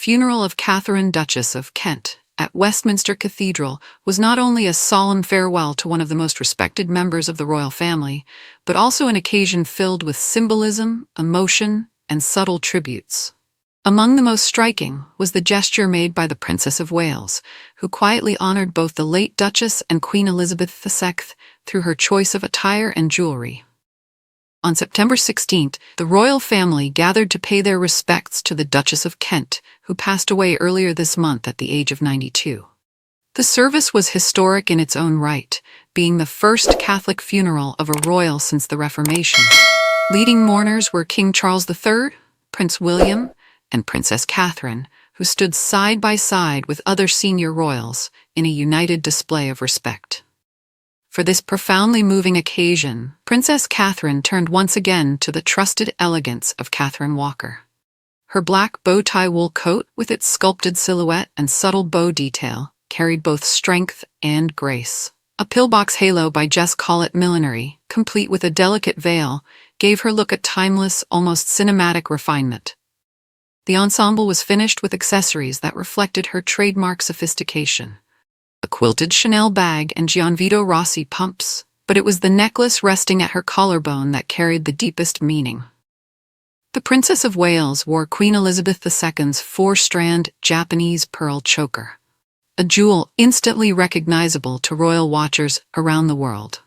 funeral of Catherine, Duchess of Kent, at Westminster Cathedral was not only a solemn farewell to one of the most respected members of the royal family, but also an occasion filled with symbolism, emotion, and subtle tributes. Among the most striking was the gesture made by the Princess of Wales, who quietly honored both the late Duchess and Queen Elizabeth II through her choice of attire and jewelry. On September 16th, the royal family gathered to pay their respects to the Duchess of Kent, who passed away earlier this month at the age of 92. The service was historic in its own right, being the first Catholic funeral of a royal since the Reformation. Leading mourners were King Charles III, Prince William, and Princess Catherine, who stood side by side with other senior royals in a united display of respect. For this profoundly moving occasion, Princess Catherine turned once again to the trusted elegance of Catherine Walker. Her black bow-tie wool coat, with its sculpted silhouette and subtle bow detail, carried both strength and grace. A pillbox halo by Jess Collett Millinery, complete with a delicate veil, gave her look a timeless, almost cinematic refinement. The ensemble was finished with accessories that reflected her trademark sophistication. A quilted Chanel bag and Gianvito Rossi pumps, but it was the necklace resting at her collarbone that carried the deepest meaning. The Princess of Wales wore Queen Elizabeth II's four-strand Japanese pearl choker, a jewel instantly recognizable to royal watchers around the world.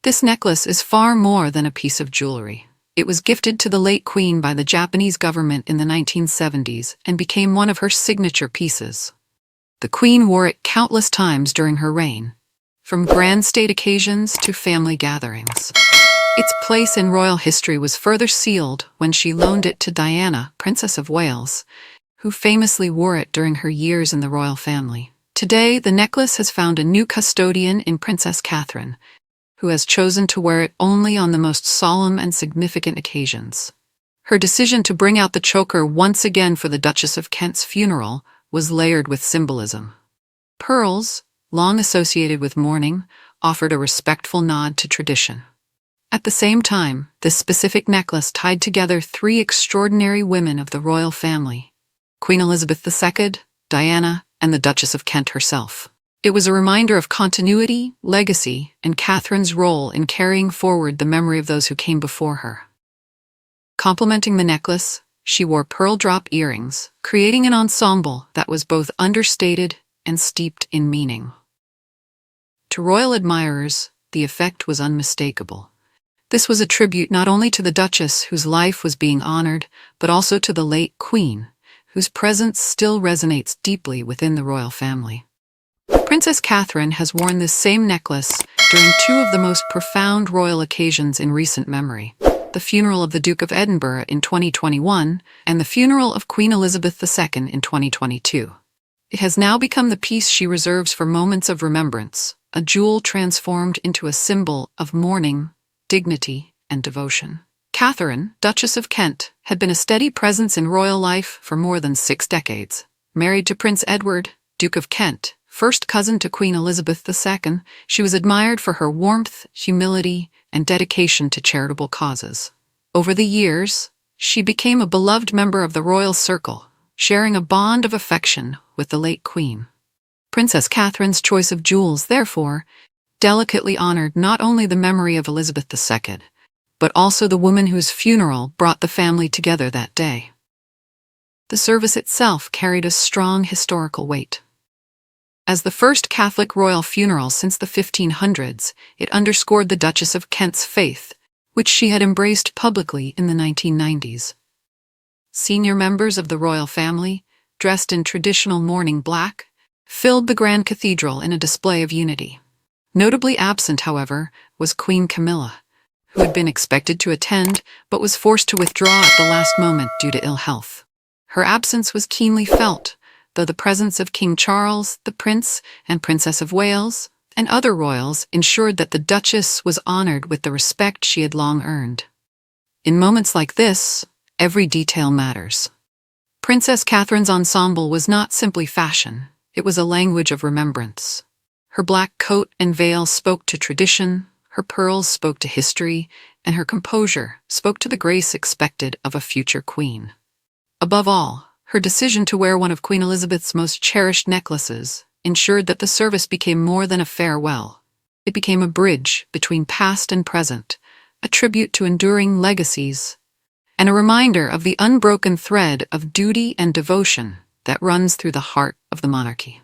This necklace is far more than a piece of jewelry. It was gifted to the late Queen by the Japanese government in the 1970s and became one of her signature pieces. The Queen wore it countless times during her reign, from grand state occasions to family gatherings. Its place in royal history was further sealed when she loaned it to Diana, Princess of Wales, who famously wore it during her years in the royal family. Today, the necklace has found a new custodian in Princess Catherine, who has chosen to wear it only on the most solemn and significant occasions. Her decision to bring out the choker once again for the Duchess of Kent's funeral was layered with symbolism. Pearls, long associated with mourning, offered a respectful nod to tradition. At the same time, this specific necklace tied together three extraordinary women of the royal family: Queen Elizabeth II, Diana, and the Duchess of Kent herself. It was a reminder of continuity, legacy, and Catherine's role in carrying forward the memory of those who came before her. Complementing the necklace, she wore pearl drop earrings, creating an ensemble that was both understated and steeped in meaning. To royal admirers, the effect was unmistakable. This was a tribute not only to the Duchess, whose life was being honored, but also to the late Queen, whose presence still resonates deeply within the royal family. Princess Catherine has worn this same necklace during two of the most profound royal occasions in recent memory: the funeral of the Duke of Edinburgh in 2021 and the funeral of Queen Elizabeth II in 2022. It has now become the piece she reserves for moments of remembrance, a jewel transformed into a symbol of mourning, dignity, and devotion. Catherine, Duchess of Kent, had been a steady presence in royal life for more than 6 decades. Married to Prince Edward, Duke of Kent, first cousin to Queen Elizabeth II, she was admired for her warmth, humility, and dedication to charitable causes. Over the years, she became a beloved member of the royal circle, sharing a bond of affection with the late Queen. Princess Catherine's choice of jewels, therefore, delicately honored not only the memory of Elizabeth II, but also the woman whose funeral brought the family together that day. The service itself carried a strong historical weight. As the first Catholic royal funeral since the 1500s, it underscored the Duchess of Kent's faith, which she had embraced publicly in the 1990s. Senior members of the royal family, dressed in traditional mourning black, filled the Grand Cathedral in a display of unity. Notably absent, however, was Queen Camilla, who had been expected to attend but was forced to withdraw at the last moment due to ill health. Her absence was keenly felt, though the presence of King Charles, the Prince and Princess of Wales, and other royals ensured that the Duchess was honored with the respect she had long earned. In moments like this, every detail matters. Princess Catherine's ensemble was not simply fashion, it was a language of remembrance. Her black coat and veil spoke to tradition, her pearls spoke to history, and her composure spoke to the grace expected of a future queen. Above all, Her decision to wear one of Queen Elizabeth's most cherished necklaces ensured that the service became more than a farewell. It became a bridge between past and present, a tribute to enduring legacies, and a reminder of the unbroken thread of duty and devotion that runs through the heart of the monarchy.